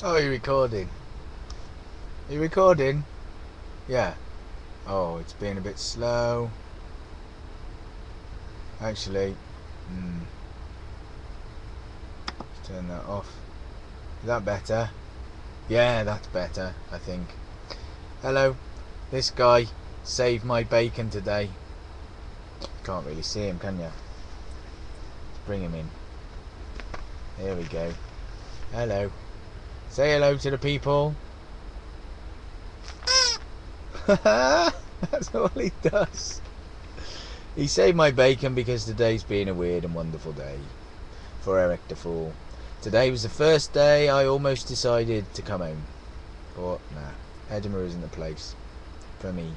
Oh, are you recording? Are you recording? Yeah. Oh, it's been a bit slow. Actually, let's turn that off. Is that better? Yeah, that's better, I think. Hello. This guy saved my bacon today. Can't really see him, can you? Let's bring him in. Here we go. Hello. Say hello to the people. That's all he does. He saved my bacon because today's been a weird and wonderful day for Eric the Fool. Today was the first day I almost decided to come home. But nah, Edinburgh isn't the place for me.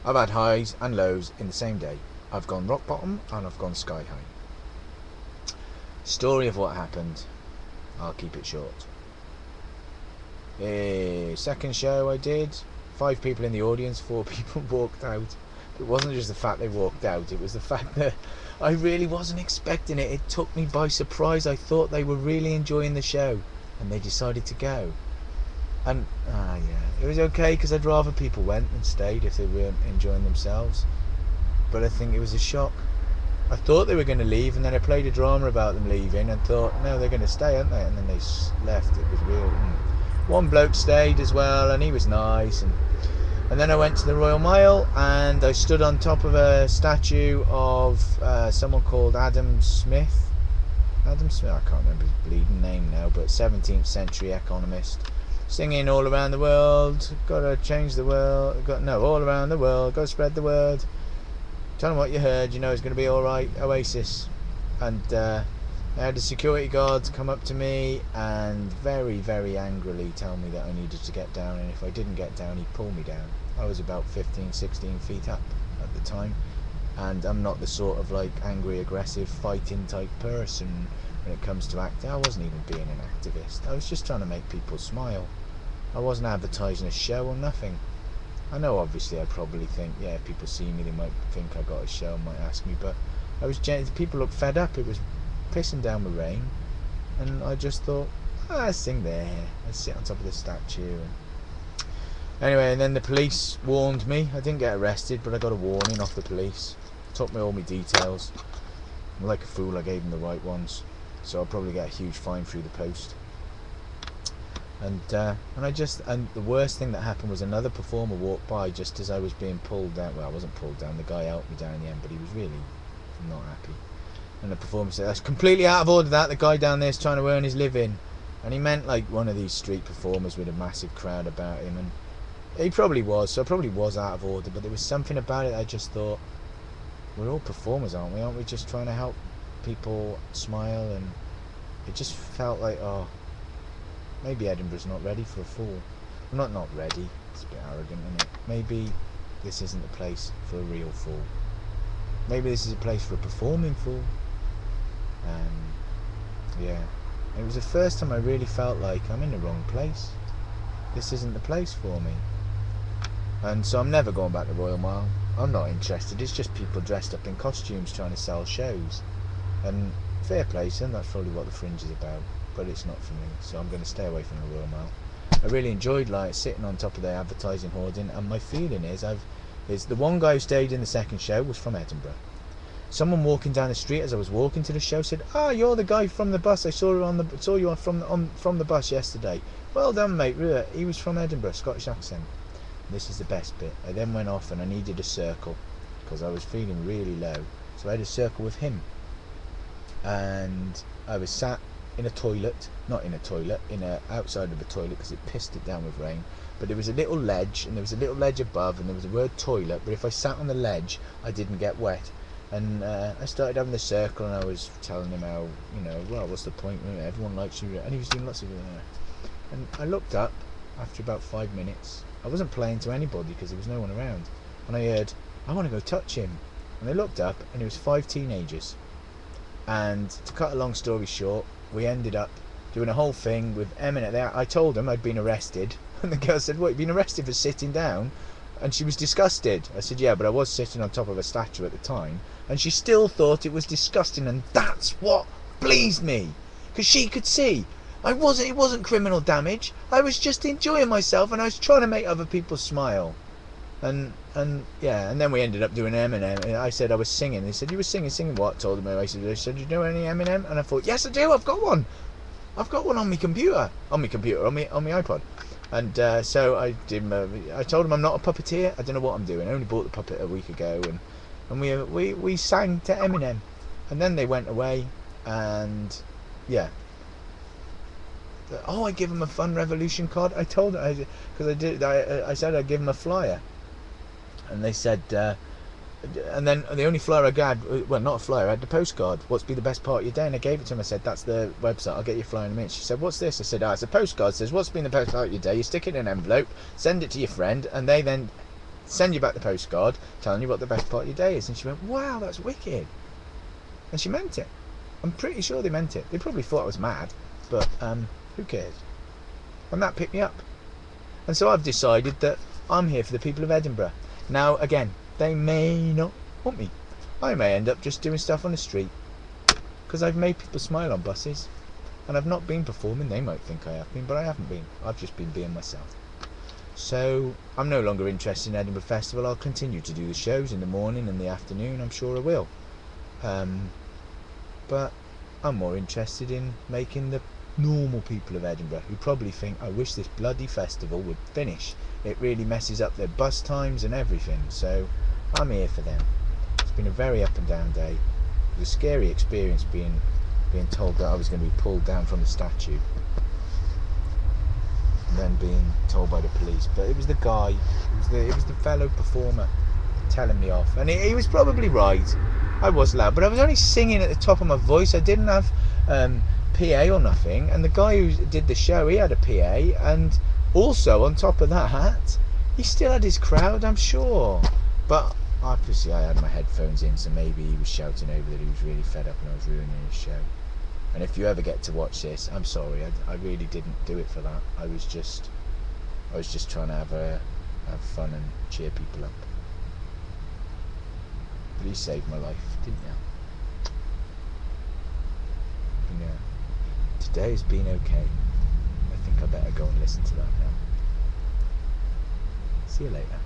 I've had highs and lows in the same day. I've gone rock bottom and I've gone sky high. Story of what happened. I'll keep it short. Second show I did. 5 people in the audience, 4 people walked out. It wasn't just the fact they walked out, it was the fact that I really wasn't expecting it. It took me by surprise. I thought they were really enjoying the show and they decided to go. And yeah, it was okay because I'd rather people went and stayed if they weren't enjoying themselves. But I think it was a shock. I thought they were going to leave, and then I played a drama about them leaving and thought, no, they're going to stay, aren't they? And then they left. It was real. One bloke stayed as well, and he was nice. And then I went to the Royal Mile, and I stood on top of a statue of someone called Adam Smith. Adam Smith, I can't remember his bleeding name now, but 17th century economist, singing all around the world. Gotta change the world. All around the world. Gotta spread the word. Tell them what you heard. You know it's going to be all right. Oasis. And I had a security guard come up to me and very, very angrily tell me that I needed to get down, and if I didn't get down he'd pull me down. I was about 15, 16 feet up at the time, and I'm not the sort of like angry, aggressive, fighting type person when it comes to acting. I wasn't even being an activist. I was just trying to make people smile. I wasn't advertising a show or nothing. I know obviously I probably think, yeah, if people see me they might think I got a show and might ask me, but I was people looked fed up. It was pissing down with rain, and I just thought, I'll sing there, I'll sit on top of the statue. Anyway, and then the police warned me. I didn't get arrested, but I got a warning off the police. Took me all my details. Like a fool, I gave them the right ones, so I'll probably get a huge fine through the post. And the worst thing that happened was another performer walked by just as I was being pulled down. Well, I wasn't pulled down, the guy helped me down in the end, but he was really not happy. And the performer said, that's completely out of order, that the guy down there is trying to earn his living. And he meant like one of these street performers with a massive crowd about him, and he probably was, so it probably was out of order, but there was something about it I just thought, we're all performers, aren't we? Aren't we just trying to help people smile? And it just felt like, oh, maybe Edinburgh's not ready for a fool. Well, not ready, it's a bit arrogant, isn't it? Maybe this isn't the place for a real fool. Maybe this is a place for a performing fool. Yeah, it was the first time I really felt like I'm in the wrong place. This isn't the place for me. And so I'm never going back to Royal Mile. I'm not interested. It's just people dressed up in costumes trying to sell shows. And fair play, and that's probably what the Fringe is about. But it's not for me, so I'm going to stay away from the Royal Mile. I really enjoyed like sitting on top of the advertising hoarding, and my feeling is the one guy who stayed in the second show was from Edinburgh. Someone walking down the street as I was walking to the show said, "Ah, you're the guy from the bus. I saw you from the bus yesterday. Well done, mate." He was from Edinburgh, Scottish accent. This is the best bit. I then went off and I needed a circle because I was feeling really low. So I had a circle with him, and I was sat in a toilet, not in a toilet, outside of a toilet because it pissed it down with rain. But there was a little ledge, and there was a little ledge above, and there was the word toilet. But if I sat on the ledge, I didn't get wet. And I started having the circle, and I was telling him how, well, what's the point? Everyone likes you, and he was doing lots of. And I looked up after about 5 minutes. I wasn't playing to anybody because there was no one around, and I heard, "I want to go touch him." And I looked up, and it was 5 teenagers. And to cut a long story short, we ended up doing a whole thing with eminent. I told them I'd been arrested, and the girl said, "What, you've been arrested for sitting down?" And she was disgusted. I said, "Yeah, but I was sitting on top of a statue at the time." And she still thought it was disgusting, and that's what pleased me, because she could see it wasn't criminal damage. I was just enjoying myself, and I was trying to make other people smile. And yeah, and then we ended up doing Eminem. And I said I was singing. They said, you were singing what? Told them. I said, you know any Eminem? And I thought, yes, I do. I've got one on my computer, on my iPod. And so I did. I told him I'm not a puppeteer. I don't know what I'm doing. I only bought the puppet a week ago, and we sang to Eminem, and then they went away, and yeah. Oh, I give him a Fun Revolution card. I told her because I said I'd give him a flyer, and they said. And then the only flyer I got, well, not a flyer, I had the postcard. What's be the best part of your day? And I gave it to him. I said, that's the website. I'll get you a flyer in a minute. She said, what's this? I said, it's a postcard. It says, what's been the best part of your day? You stick it in an envelope, send it to your friend, and they then send you back the postcard telling you what the best part of your day is. And she went, wow, that's wicked. And she meant it. I'm pretty sure they meant it. They probably thought I was mad, but who cares? And that picked me up. And so I've decided that I'm here for the people of Edinburgh. Now, again, they may not want me. I may end up just doing stuff on the street, because I've made people smile on buses, and I've not been performing. They might think I have been, but I haven't been. I've just been being myself. So I'm no longer interested in Edinburgh Festival. I'll continue to do the shows in the morning and the afternoon. I'm sure I will. But I'm more interested in making the normal people of Edinburgh, who probably think, I wish this bloody festival would finish. It really messes up their bus times and everything. So I'm here for them. It's been a very up and down day. It was a scary experience being told that I was going to be pulled down from the statue, and then being told by the police. But it was the guy, it was the fellow performer telling me off, and he was probably right. I was loud, but I was only singing at the top of my voice. I didn't have PA or nothing, and the guy who did the show, he had a PA, and also on top of that, he still had his crowd, I'm sure. But obviously I had my headphones in, so maybe he was shouting over that he was really fed up and I was ruining his show. And if you ever get to watch this, I'm sorry, I really didn't do it for that. I was just trying to have fun and cheer people up. But you saved my life, didn't you? Yeah. Today has been okay. I think I better go and listen to that now. See you later.